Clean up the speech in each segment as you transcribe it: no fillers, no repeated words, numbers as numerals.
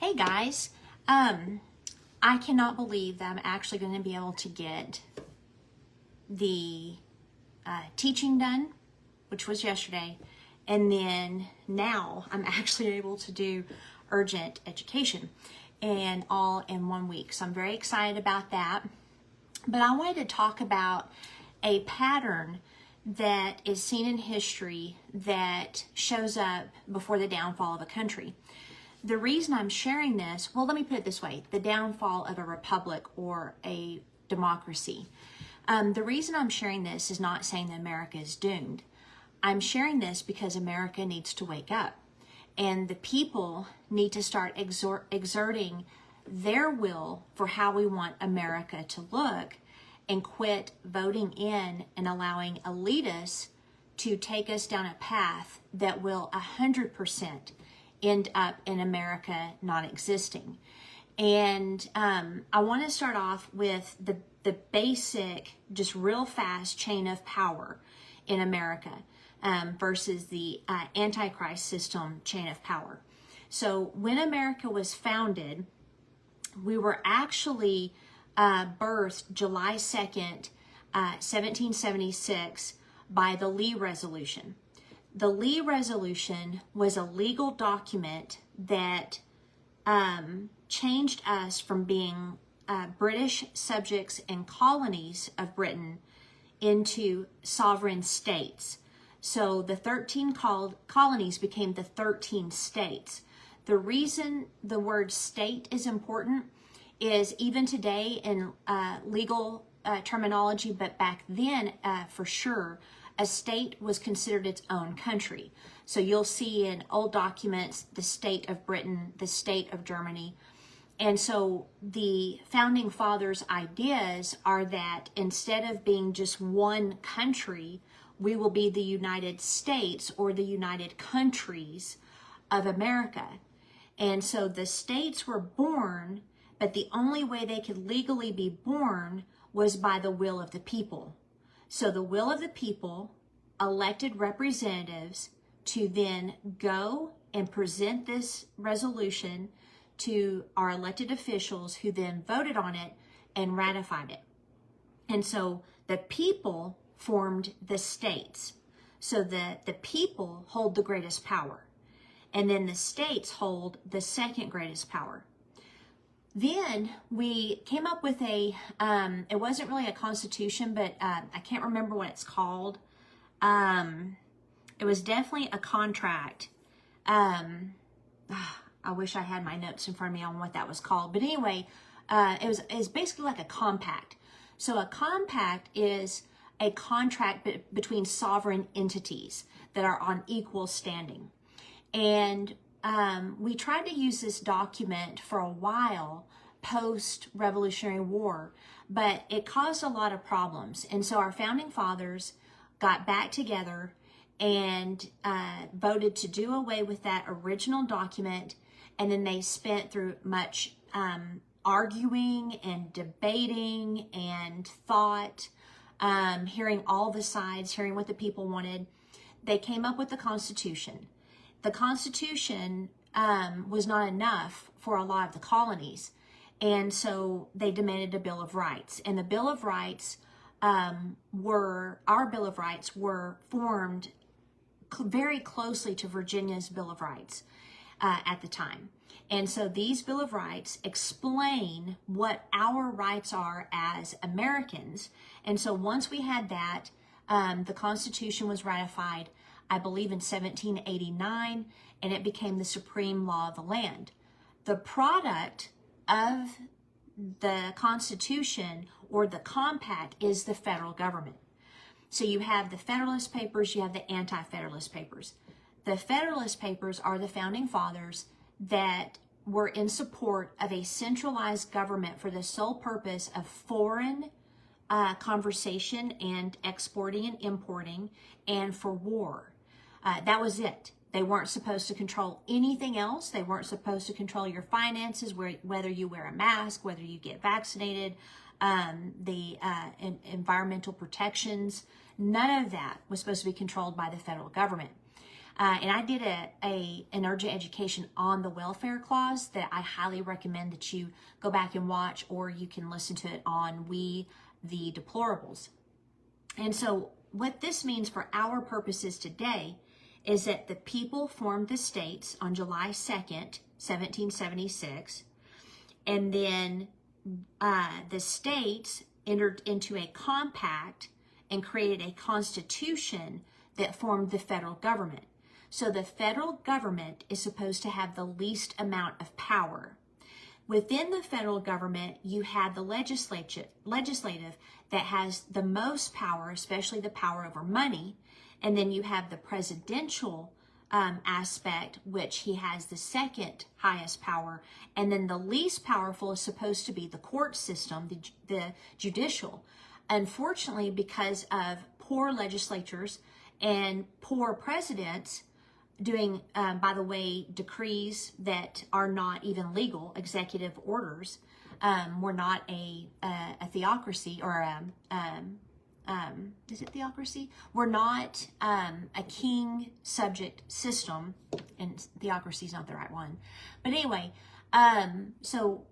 Hey guys, I cannot believe that I'm actually going to be able to get the teaching done, which was yesterday, and then now I'm actually able to do urgent education, and all in 1 week. So I'm very excited about that. But I wanted to talk about a pattern that is seen in history that shows up before the downfall of a country. The reason I'm sharing this, well, let me put it this way, the downfall of a republic or a democracy. The reason I'm sharing this is not saying that America is doomed. I'm sharing this because America needs to wake up, and the people need to start exerting their will for how we want America to look, and quit voting in and allowing elitists to take us down a path that will 100% end up in America not existing. And I want to start off with the basic, just real fast chain of power in America versus the Antichrist system chain of power. So when America was founded, we were actually birthed July 2nd, 1776 by the Lee Resolution. The Lee Resolution was a legal document that changed us from being British subjects and colonies of Britain into sovereign states. So the 13 colonies became the 13 states. The reason the word state is important is even today in legal terminology, but back then for sure, a state was considered its own country. So you'll see in old documents, the state of Britain, the state of Germany. And so the founding fathers' ideas are that instead of being just one country, we will be the United States or the United Countries of America. And so the states were born, but the only way they could legally be born was by the will of the people. So the will of the people elected representatives to then go and present this resolution to our elected officials, who then voted on it and ratified it. And so the people formed the states. So the people hold the greatest power. And then the states hold the second greatest power. Then we came up with it wasn't really a constitution, but I can't remember what it's called. It was definitely a contract. I wish I had my notes in front of me on what that was called. But anyway, it was basically like a compact. So a compact is a contract between sovereign entities that are on equal standing. And we tried to use this document for a while post-Revolutionary War, but it caused a lot of problems. And so our founding fathers got back together and voted to do away with that original document. And then they spent through much arguing and debating and thought, hearing all the sides, hearing what the people wanted. They came up with the Constitution. The Constitution was not enough for a lot of the colonies, and so they demanded a Bill of Rights. And the Bill of Rights our Bill of Rights were formed very closely to Virginia's Bill of Rights at the time. And so these Bill of Rights explain what our rights are as Americans. And so once we had that, the Constitution was ratified, I believe in 1789, and it became the supreme law of the land. The product of the Constitution or the compact is the federal government. So you have the Federalist Papers, you have the Anti-Federalist Papers. The Federalist Papers are the founding fathers that were in support of a centralized government for the sole purpose of foreign conversation and exporting and importing, and for war. That was it. They weren't supposed to control anything else. They weren't supposed to control your finances, whether you wear a mask, whether you get vaccinated, the environmental protections. None of that was supposed to be controlled by the federal government. And I did an urgent education on the welfare clause that I highly recommend that you go back and watch, or you can listen to it on We the Deplorables. And so what this means for our purposes today is that the people formed the states on July 2nd, 1776, and then the states entered into a compact and created a constitution that formed the federal government. So the federal government is supposed to have the least amount of power. Within the federal government, you have the legislative that has the most power, especially the power over money. And then you have the presidential aspect, which he has the second highest power. And then the least powerful is supposed to be the court system, the judicial. Unfortunately, because of poor legislatures and poor presidents doing, by the way, decrees that are not even legal, executive orders, we're not a theocracy, or is it theocracy? We're not a king subject system, and theocracy is not the right one. But anyway, so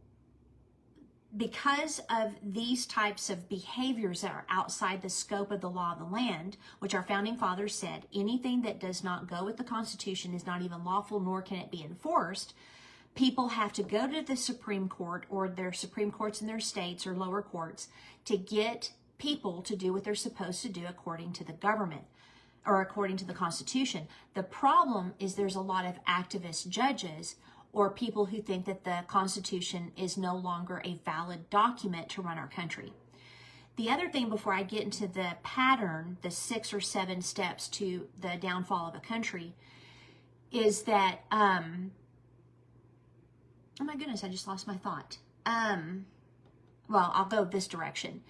because of these types of behaviors that are outside the scope of the law of the land, which our founding fathers said, anything that does not go with the Constitution is not even lawful, nor can it be enforced, people have to go to the Supreme Court, or their Supreme Courts in their states or lower courts, to get people to do what they're supposed to do according to the government or according to the Constitution. The problem is there's a lot of activist judges or people who think that the Constitution is no longer a valid document to run our country. The other thing, before I get into the pattern, the 6 or 7 steps to the downfall of a country, is that, oh my goodness, I just lost my thought. Well, I'll go this direction.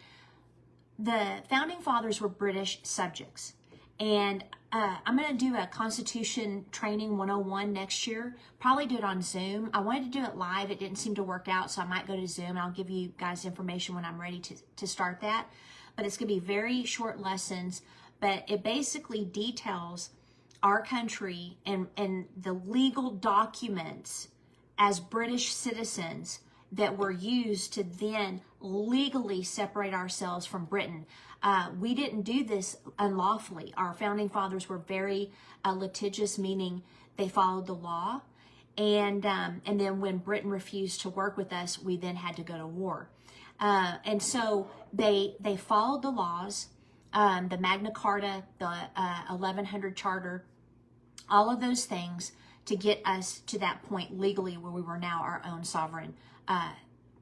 The founding fathers were British subjects, and I'm going to do a Constitution Training 101 next year, probably do it on Zoom. I wanted to do it live. It didn't seem to work out, so I might go to Zoom. I'll give you guys information when I'm ready to start that. But it's going to be very short lessons, but it basically details our country and the legal documents as British citizens that were used to then legally separate ourselves from Britain. We didn't do this unlawfully. Our founding fathers were very litigious, meaning they followed the law. And then when Britain refused to work with us, we then had to go to war. And so they followed the laws, the Magna Carta, the 1100 Charter, all of those things to get us to that point legally where we were now our own sovereign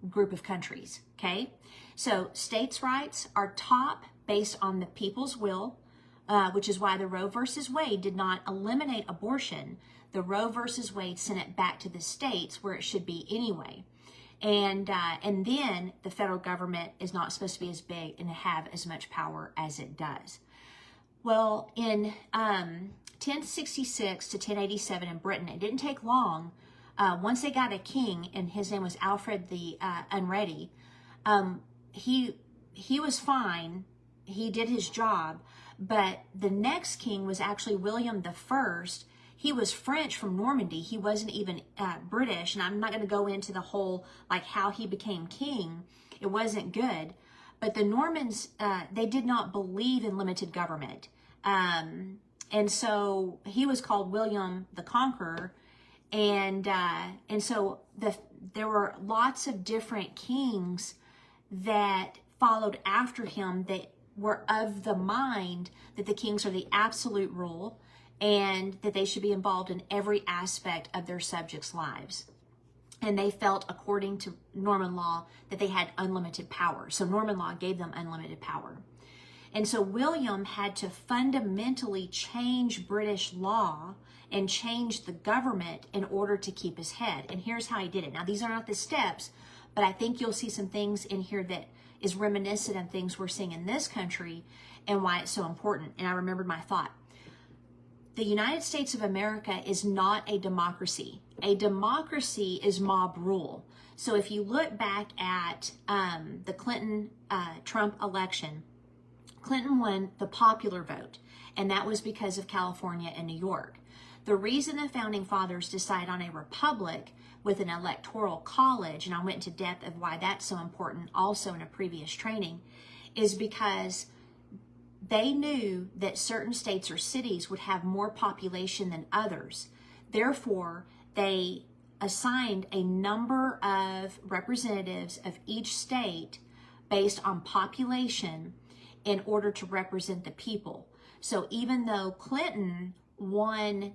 group of countries, okay? So states' rights are top based on the people's will, which is why the Roe versus Wade did not eliminate abortion. The Roe versus Wade sent it back to the states where it should be anyway. And then the federal government is not supposed to be as big and have as much power as it does. Well, in 1066 to 1087 in Britain, it didn't take long. Once they got a king, and his name was Alfred the Unready, he was fine. He did his job. But the next king was actually William the First. He was French from Normandy. He wasn't even British. And I'm not going to go into the whole, like, how he became king. It wasn't good. But the Normans, they did not believe in limited government. And so he was called William the Conqueror. And so there were lots of different kings that followed after him that were of the mind that the kings are the absolute rule and that they should be involved in every aspect of their subjects' lives. And they felt, according to Norman law, that they had unlimited power. So Norman law gave them unlimited power. And so William had to fundamentally change British law and change the government in order to keep his head. And here's how he did it. Now, these are not the steps, but I think you'll see some things in here that is reminiscent of things we're seeing in this country and why it's so important. And I remembered my thought. The United States of America is not a democracy. A democracy is mob rule. So if you look back at the Clinton-Trump election, Clinton won the popular vote, and that was because of California and New York. The reason the founding fathers decided on a republic with an electoral college, and I went into depth of why that's so important also in a previous training, is because they knew that certain states or cities would have more population than others. Therefore, they assigned a number of representatives of each state based on population in order to represent the people. So even though Clinton won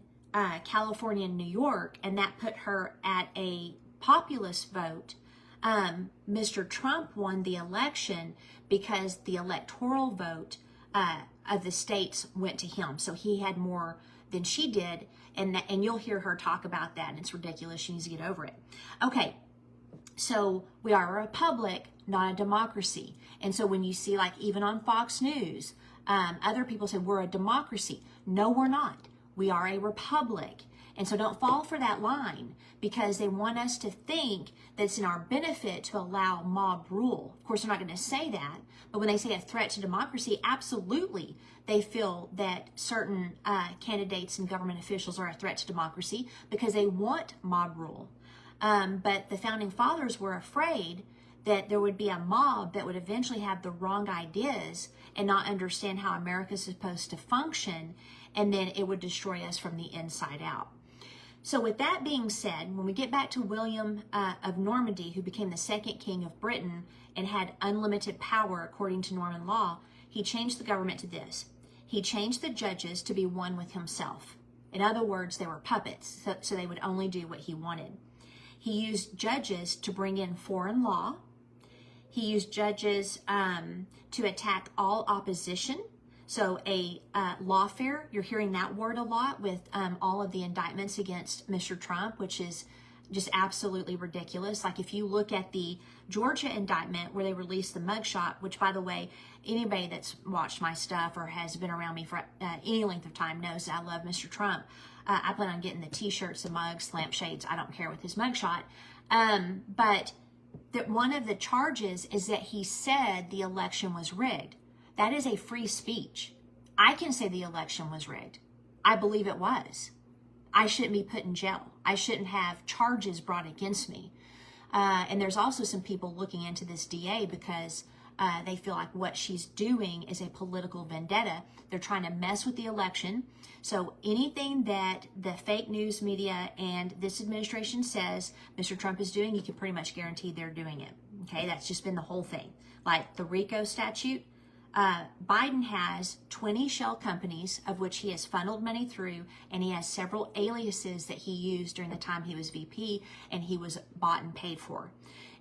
California and New York, and that put her at a populist vote, Mr. Trump won the election because the electoral vote of the states went to him. So he had more than she did, and you'll hear her talk about that, and it's ridiculous. She needs to get over it. Okay, so we are a republic, not a democracy. And so when you see, like, even on Fox News, other people say we're a democracy. No, we're not. We are a republic. And so don't fall for that line, because they want us to think that it's in our benefit to allow mob rule. Of course, they're not going to say that, but when they say a threat to democracy, absolutely, they feel that certain candidates and government officials are a threat to democracy because they want mob rule. But the founding fathers were afraid that there would be a mob that would eventually have the wrong ideas and not understand how America is supposed to function, and then it would destroy us from the inside out. So with that being said, when we get back to William of Normandy, who became the second king of Britain and had unlimited power according to Norman law, he changed the government to this. He changed the judges to be one with himself. In other words, they were puppets, so they would only do what he wanted. He used judges to bring in foreign law. He used judges to attack all opposition. So a lawfare, you're hearing that word a lot with all of the indictments against Mr. Trump, which is just absolutely ridiculous. Like if you look at the Georgia indictment where they released the mugshot, which by the way, anybody that's watched my stuff or has been around me for any length of time knows that I love Mr. Trump. I plan on getting the t-shirts, the mugs, lampshades, I don't care, with his mugshot. But that one of the charges is that he said the election was rigged. That is a free speech. I can say the election was rigged. I believe it was. I shouldn't be put in jail. I shouldn't have charges brought against me. And there's also some people looking into this DA because they feel like what she's doing is a political vendetta. They're trying to mess with the election. So anything that the fake news media and this administration says Mr. Trump is doing, you can pretty much guarantee they're doing it. Okay, that's just been the whole thing. Like the RICO statute, Biden has 20 shell companies of which he has funneled money through, and he has several aliases that he used during the time he was VP and he was bought and paid for.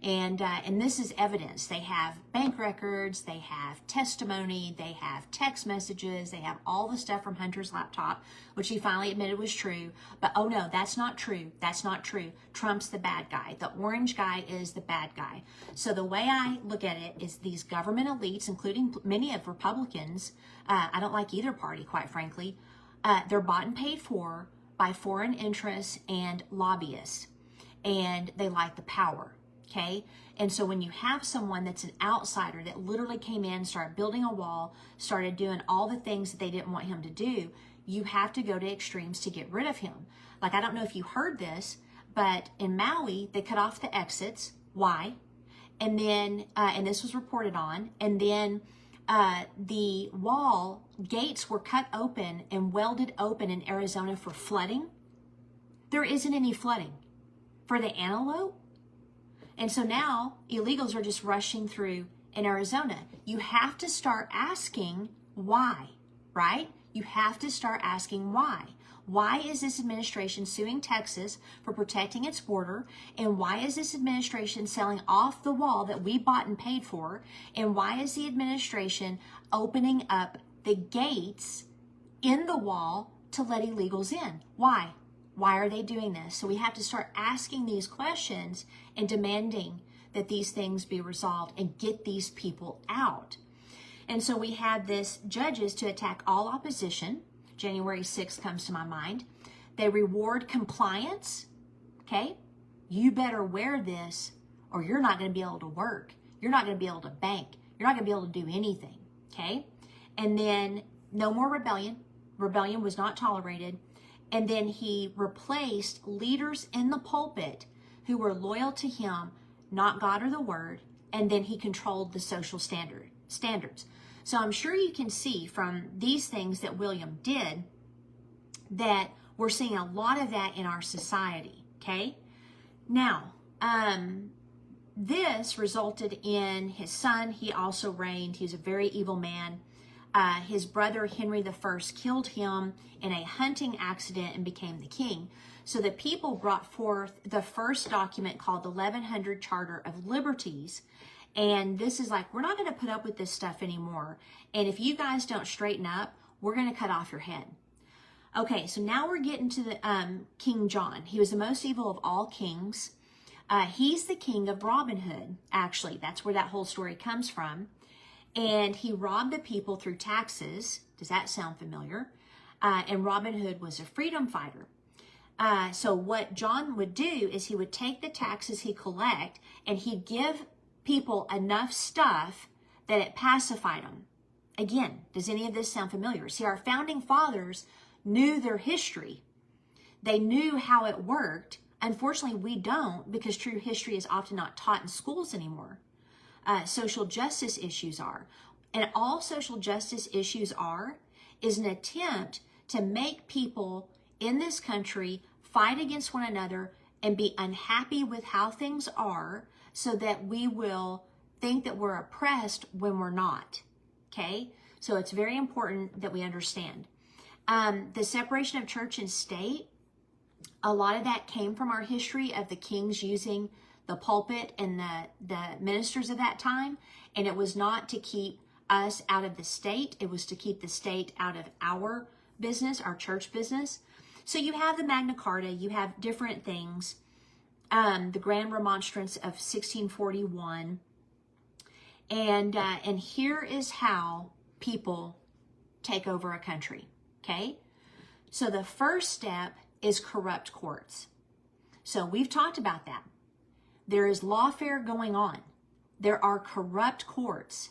And this is evidence. They have bank records, they have testimony, they have text messages, they have all the stuff from Hunter's laptop, which he finally admitted was true. But oh no, that's not true. That's not true. Trump's the bad guy. The orange guy is the bad guy. So the way I look at it is these government elites, including many of Republicans, I don't like either party, quite frankly, they're bought and paid for by foreign interests and lobbyists, and they like the power. Okay, and so when you have someone that's an outsider that literally came in, started building a wall, started doing all the things that they didn't want him to do, you have to go to extremes to get rid of him. Like, I don't know if you heard this, but in Maui, they cut off the exits. Why? And then, and this was reported on, and then the wall gates were cut open and welded open in Arizona for flooding. There isn't any flooding. For the antelope, and so now illegals are just rushing through in Arizona. You have to start asking why, right? You have to start asking why. Why is this administration suing Texas for protecting its border? And why is this administration selling off the wall that we bought and paid for? And why is the administration opening up the gates in the wall to let illegals in? Why? Why are they doing this? So we have to start asking these questions and demanding that these things be resolved and get these people out. And so we had this judges to attack all opposition. January 6th comes to my mind. They reward compliance. Okay, you better wear this or you're not going to be able to work. You're not going to be able to bank. You're not going to be able to do anything. Okay, and then no more rebellion. Rebellion was not tolerated. And then he replaced leaders in the pulpit who were loyal to him, not God or the word. And then he controlled the social standards. So I'm sure you can see from these things that William did that we're seeing a lot of that in our society, okay? Now, this resulted in his son. He also reigned. He's a very evil man. His brother Henry I killed him in a hunting accident and became the king. So the people brought forth the first document called the 1100 Charter of Liberties. And this is like, we're not going to put up with this stuff anymore. And if you guys don't straighten up, we're going to cut off your head. Okay, so now we're getting to the King John. He was the most evil of all kings. He's the king of Robin Hood, actually. That's where that whole story comes from. And he robbed the people through taxes. Does that sound familiar? And Robin Hood was a freedom fighter. So what John would do is he would take the taxes he collect and he'd give people enough stuff that it pacified them. Again, does any of this sound familiar? See, our founding fathers knew their history. They knew how it worked. Unfortunately, we don't, because true history is often not taught in schools anymore. Social justice issues are. And all social justice issues is an attempt to make people in this country fight against one another and be unhappy with how things are so that we will think that we're oppressed when we're not. Okay? So it's very important that we understand. The separation of church and state, a lot of that came from our history of the kings using the pulpit and the ministers of that time. And it was not to keep us out of the state. It was to keep the state out of our business, our church business. So you have the Magna Carta, you have different things. The Grand Remonstrance of 1641. And here is how people take over a country, okay? So the first step is corrupt courts. So we've talked about that. There is lawfare going on. There are corrupt courts.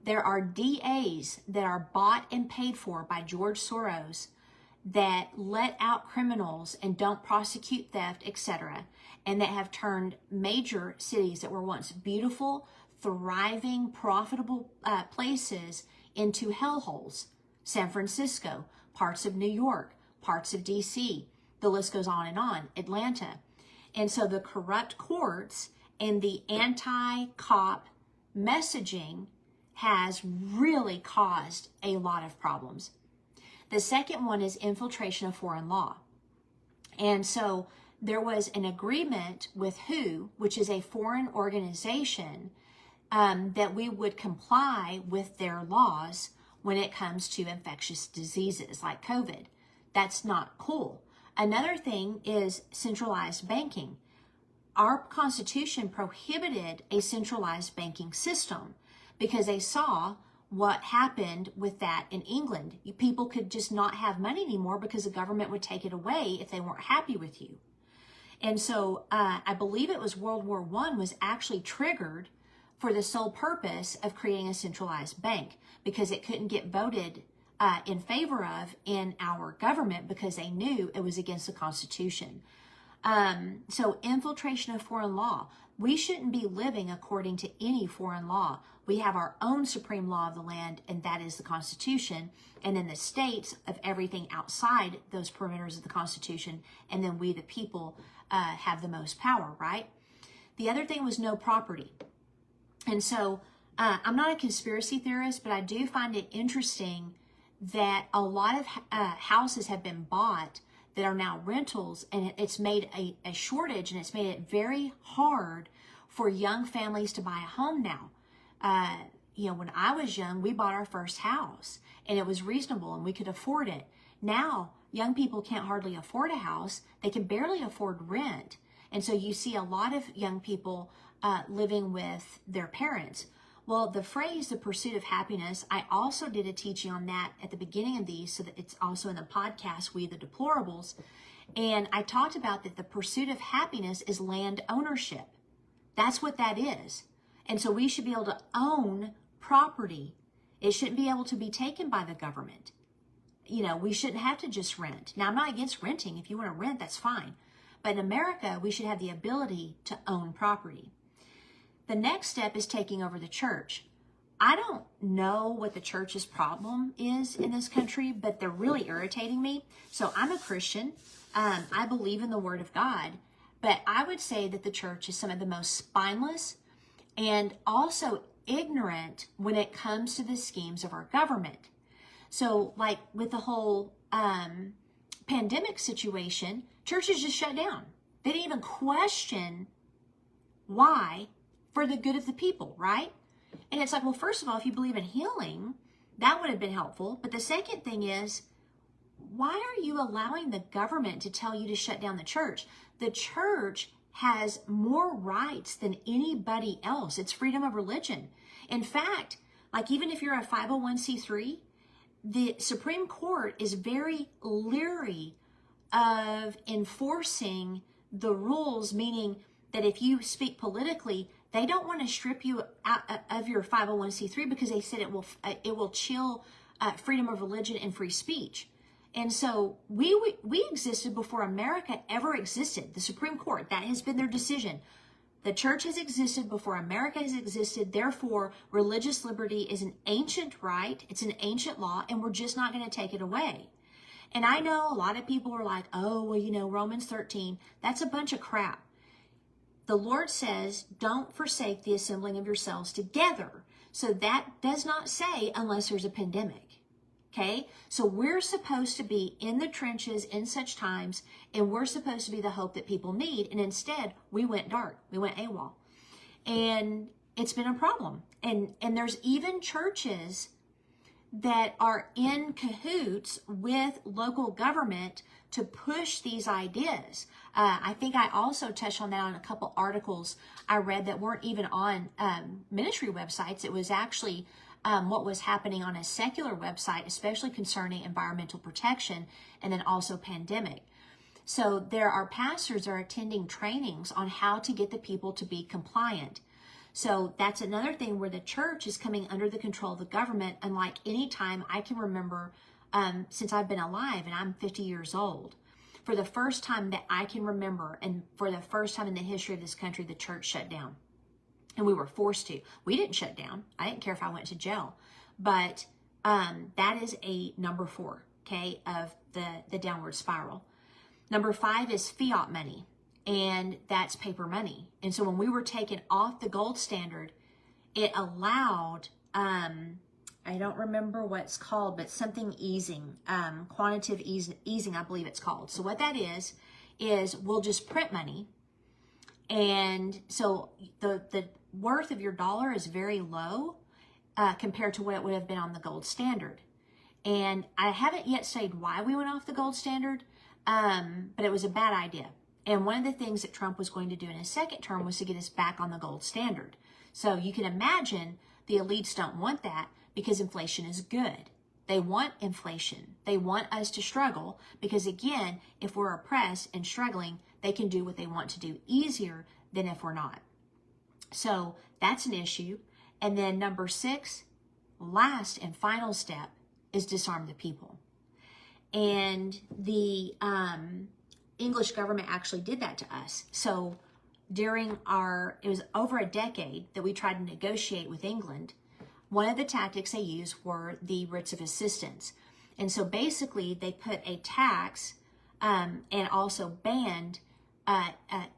There are DAs that are bought and paid for by George Soros that let out criminals and don't prosecute theft, etc., and that have turned major cities that were once beautiful, thriving, profitable places into hellholes. San Francisco, parts of New York, parts of DC, the list goes on, Atlanta. And so the corrupt courts and the anti-cop messaging has really caused a lot of problems. The second one is infiltration of foreign law. And so there was an agreement with WHO, which is a foreign organization, that we would comply with their laws when it comes to infectious diseases like COVID. That's not cool. Another thing is centralized banking. Our Constitution prohibited a centralized banking system because they saw what happened with that in England. People could just not have money anymore because the government would take it away if they weren't happy with you. And so I believe it was World War I was actually triggered for the sole purpose of creating a centralized bank because it couldn't get voted in favor of in our government because they knew it was against the Constitution. So infiltration of foreign law. We shouldn't be living according to any foreign law. We have our own supreme law of the land, and that is the Constitution. And then the states of everything outside those perimeters of the Constitution. And then we, the people, have the most power, right? The other thing was no property. And so I'm not a conspiracy theorist, but I do find it interesting that a lot of houses have been bought that are now rentals, and it's made a shortage, and it's made it very hard for young families to buy a home now. When I was young, we bought our first house, and it was reasonable, and we could afford it. Now, young people can't hardly afford a house. They can barely afford rent. And so you see a lot of young people living with their parents. Well, the phrase, the pursuit of happiness, I also did a teaching on that at the beginning of these, so that it's also in the podcast, We the Deplorables. And I talked about that the pursuit of happiness is land ownership. That's what that is. And so we should be able to own property. It shouldn't be able to be taken by the government. we shouldn't have to just rent. Now, I'm not against renting. If you want to rent, that's fine. But in America, we should have the ability to own property. The next step is taking over the church. I don't know what the church's problem is in this country, but they're really irritating me. So I'm a Christian. I believe in the Word of God. But I would say that the church is some of the most spineless and also ignorant when it comes to the schemes of our government. So like with the whole pandemic situation, churches just shut down. They didn't even question why, for the good of the people, right? And it's like, well, first of all, if you believe in healing, that would have been helpful. But the second thing is, why are you allowing the government to tell you to shut down the church? The church has more rights than anybody else. It's freedom of religion. In fact, like even if you're a 501c3, the Supreme Court is very leery of enforcing the rules, meaning that if you speak politically, they don't want to strip you out of your 501c3 because they said it will chill freedom of religion and free speech. And so we existed before America ever existed. The Supreme Court, that has been their decision. The church has existed before America has existed. Therefore, religious liberty is an ancient right. It's an ancient law, and we're just not going to take it away. And I know a lot of people are like, oh, well, Romans 13, that's a bunch of crap. The Lord says, don't forsake the assembling of yourselves together. So that does not say unless there's a pandemic. Okay? So we're supposed to be in the trenches in such times, and we're supposed to be the hope that people need. And instead, we went dark. We went AWOL. And it's been a problem. And there's even churches that are in cahoots with local government to push these ideas. I think I also touched on that on a couple articles I read that weren't even on ministry websites. It was actually what was happening on a secular website, especially concerning environmental protection and then also pandemic. So there are pastors that are attending trainings on how to get the people to be compliant. So that's another thing where the church is coming under the control of the government, unlike any time I can remember since I've been alive, and I'm 50 years old. For the first time that I can remember, and for the first time in the history of this country, the church shut down. And we were forced to. We didn't shut down. I didn't care if I went to jail. But that is a number 4, okay, of the downward spiral. Number 5 is fiat money, and that's paper money. And so when we were taken off the gold standard, it allowed, I don't remember what it's called, but something easing, quantitative easing, I believe it's called. So what that is we'll just print money. And so the worth of your dollar is very low compared to what it would have been on the gold standard. And I haven't yet said why we went off the gold standard, but it was a bad idea. And one of the things that Trump was going to do in his second term was to get us back on the gold standard. So you can imagine the elites don't want that because inflation is good. They want inflation. They want us to struggle because, again, if we're oppressed and struggling, they can do what they want to do easier than if we're not. So that's an issue. And then number 6, last and final step, is disarm the people. And the English government actually did that to us. So during it was over a decade that we tried to negotiate with England. One of the tactics they used were the writs of assistance. And so basically they put a tax and also banned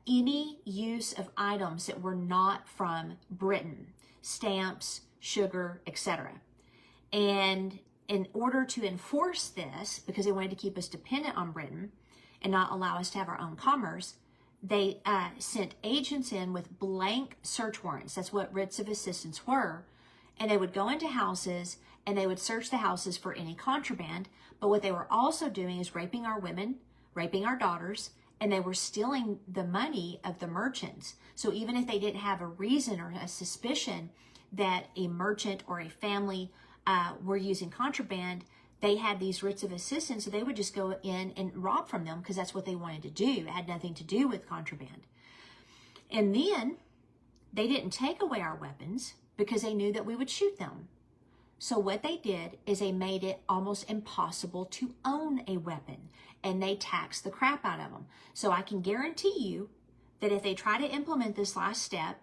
any use of items that were not from Britain, stamps, sugar, etc. And in order to enforce this, because they wanted to keep us dependent on Britain and not allow us to have our own commerce, they sent agents in with blank search warrants. That's what writs of assistance were. And they would go into houses and they would search the houses for any contraband. But what they were also doing is raping our women, raping our daughters, and they were stealing the money of the merchants. So even if they didn't have a reason or a suspicion that a merchant or a family were using contraband, they had these writs of assistance, so they would just go in and rob from them because that's what they wanted to do. It had nothing to do with contraband. And then they didn't take away our weapons because they knew that we would shoot them. So what they did is they made it almost impossible to own a weapon, and they taxed the crap out of them. So I can guarantee you that if they try to implement this last step,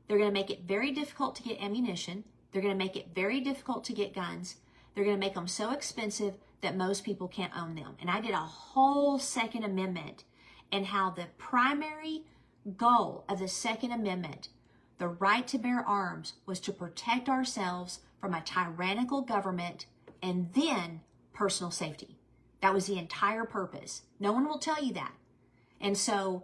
they're going to make it very difficult to get ammunition. They're going to make it very difficult to get guns. They're going to make them so expensive that most people can't own them. And I did a whole Second Amendment and how the primary goal of the Second Amendment, the right to bear arms, was to protect ourselves from a tyrannical government and then personal safety. That was the entire purpose. No one will tell you that. And so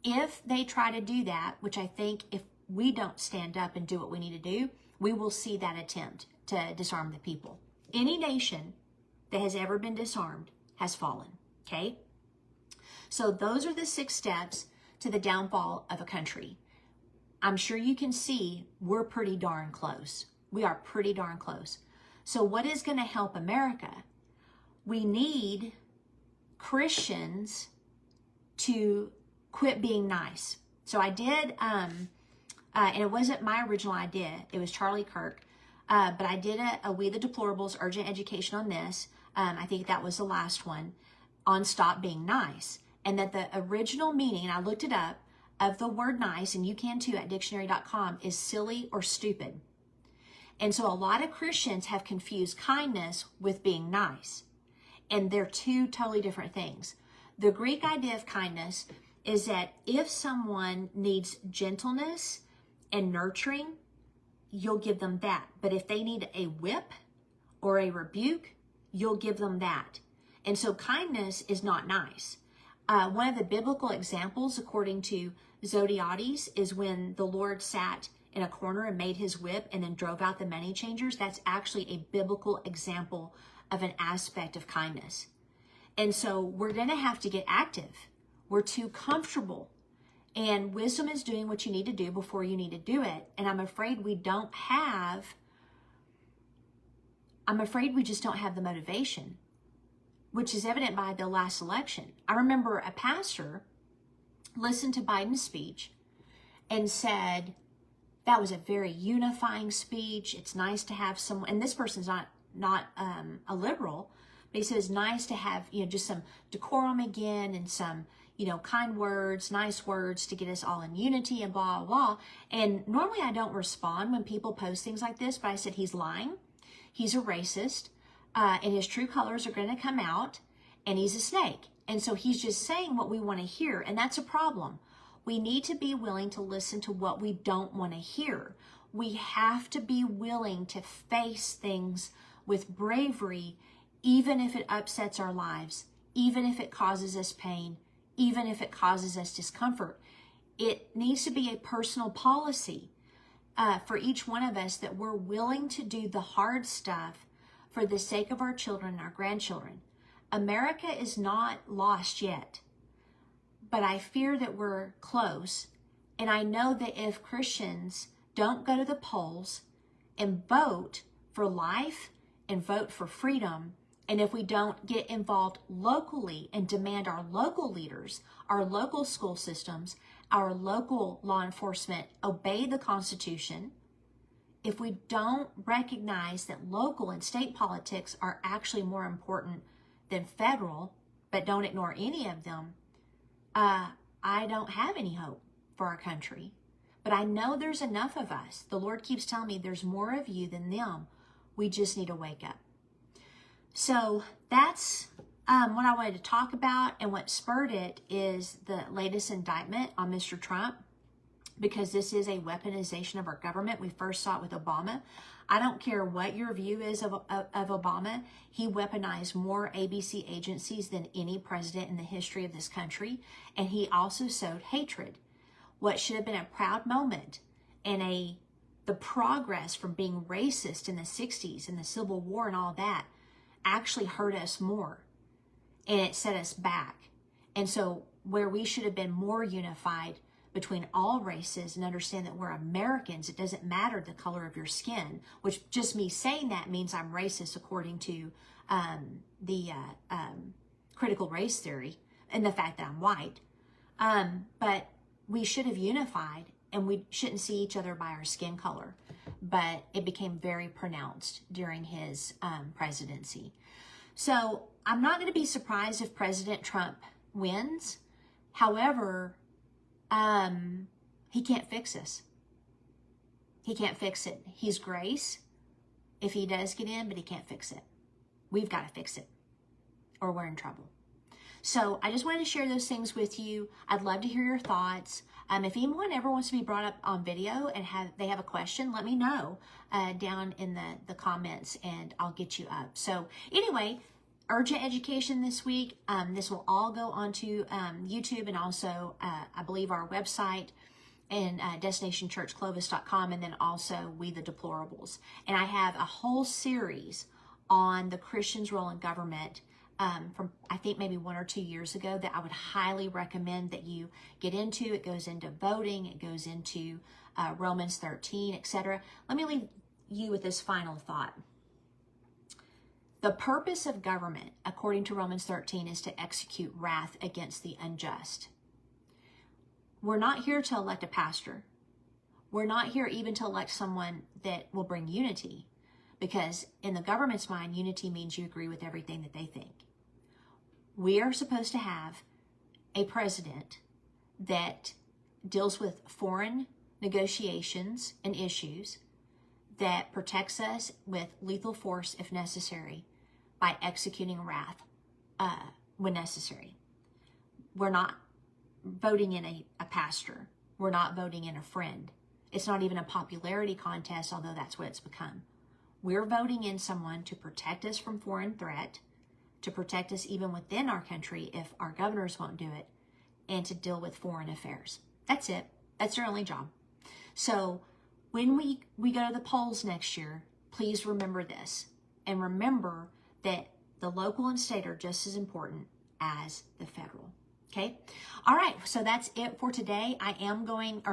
if they try to do that, which I think if we don't stand up and do what we need to do, we will see that attempt to disarm the people. Any nation that has ever been disarmed has fallen, okay? So those are the 6 steps to the downfall of a country. I'm sure you can see we're pretty darn close. We are pretty darn close. So what is going to help America? We need Christians to quit being nice. So I did, and it wasn't my original idea. It was Charlie Kirk. But I did a We the Deplorables urgent education on this. I think that was the last one, on stop being nice. And that the original meaning, and I looked it up, of the word nice, and you can too at dictionary.com, is silly or stupid. And so a lot of Christians have confused kindness with being nice. And they're 2 totally different things. The Greek idea of kindness is that if someone needs gentleness and nurturing, you'll give them that. But if they need a whip or a rebuke, you'll give them that. And so kindness is not nice. One of the biblical examples, according to Zodhiates, is when the Lord sat in a corner and made his whip and then drove out the money changers. That's actually a biblical example of an aspect of kindness. And so we're going to have to get active. We're too comfortable. And wisdom is doing what you need to do before you need to do it. And I'm afraid we just don't have the motivation, which is evident by the last election. I remember a pastor listened to Biden's speech and said, that was a very unifying speech. It's nice to have someone, and this person's not a liberal, but he said it's nice to have, just some decorum again and some, kind words, nice words to get us all in unity and blah, blah, blah. And normally I don't respond when people post things like this, but I said, he's lying. He's a racist. And his true colors are going to come out, and he's a snake. And so he's just saying what we want to hear, and that's a problem. We need to be willing to listen to what we don't want to hear. We have to be willing to face things with bravery, even if it upsets our lives, even if it causes us pain, even if it causes us discomfort. It needs to be a personal policy for each one of us that we're willing to do the hard stuff for the sake of our children and our grandchildren. America is not lost yet, but I fear that we're close. And I know that if Christians don't go to the polls and vote for life and vote for freedom, and if we don't get involved locally and demand our local leaders, our local school systems, our local law enforcement obey the Constitution, if we don't recognize that local and state politics are actually more important than federal, but don't ignore any of them, I don't have any hope for our country. But I know there's enough of us. The Lord keeps telling me there's more of you than them. We just need to wake up. So that's what I wanted to talk about, and what spurred it is the latest indictment on Mr. Trump, because this is a weaponization of our government. We first saw it with Obama. I don't care what your view is of Obama. He weaponized more ABC agencies than any president in the history of this country, and he also sowed hatred. What should have been a proud moment and the progress from being racist in the 60s and the Civil War and all that actually hurt us more, and it set us back. And so where we should have been more unified between all races and understand that we're Americans, it doesn't matter the color of your skin, which just me saying that means I'm racist according to the critical race theory and the fact that I'm white. But we should have unified, and we shouldn't see each other by our skin color. but it became very pronounced during his presidency. So I'm not going to be surprised if President Trump wins. However, he can't fix this. He can't fix it. He's grace if he does get in, but he can't fix it. We've got to fix it, or we're in trouble. So I just wanted to share those things with you. I'd love to hear your thoughts. If anyone ever wants to be brought up on video and they have a question, let me know down in the comments, and I'll get you up. So anyway, urgent education this week. This will all go onto YouTube, and also I believe our website and destinationchurchclovis.com, and then also We the Deplorables. And I have a whole series on the Christian's role in government from I think maybe 1 or 2 years ago that I would highly recommend that you get into. It goes into voting, it goes into Romans 13, etc. Let me leave you with this final thought. The purpose of government, according to Romans 13, is to execute wrath against the unjust. We're not here to elect a pastor. We're not here even to elect someone that will bring unity, because in the government's mind, unity means you agree with everything that they think. We are supposed to have a president that deals with foreign negotiations and issues, that protects us with lethal force if necessary, by executing wrath when necessary. We're not voting in a pastor. We're not voting in a friend. It's not even a popularity contest, although that's what it's become. We're voting in someone to protect us from foreign threat, to protect us even within our country if our governors won't do it, and to deal with foreign affairs. That's it. That's their only job. So when we go to the polls next year, please remember this, and remember that the local and state are just as important as the federal. Okay. All right. So that's it for today.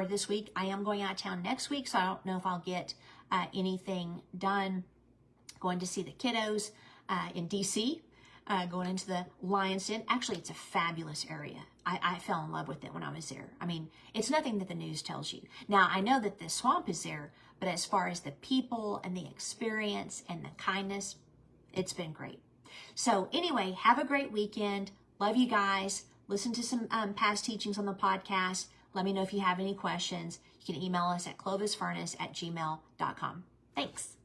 This week, I am going out of town next week. So I don't know if I'll get anything done. Going to see the kiddos in DC, going into the Lion's Den. Actually, it's a fabulous area. I fell in love with it when I was there. I mean, it's nothing that the news tells you. Now, I know that the swamp is there, but as far as the people and the experience and the kindness, it's been great. So anyway, have a great weekend. Love you guys. Listen to some past teachings on the podcast. Let me know if you have any questions. You can email us at clovisfurnace@gmail.com. Thanks.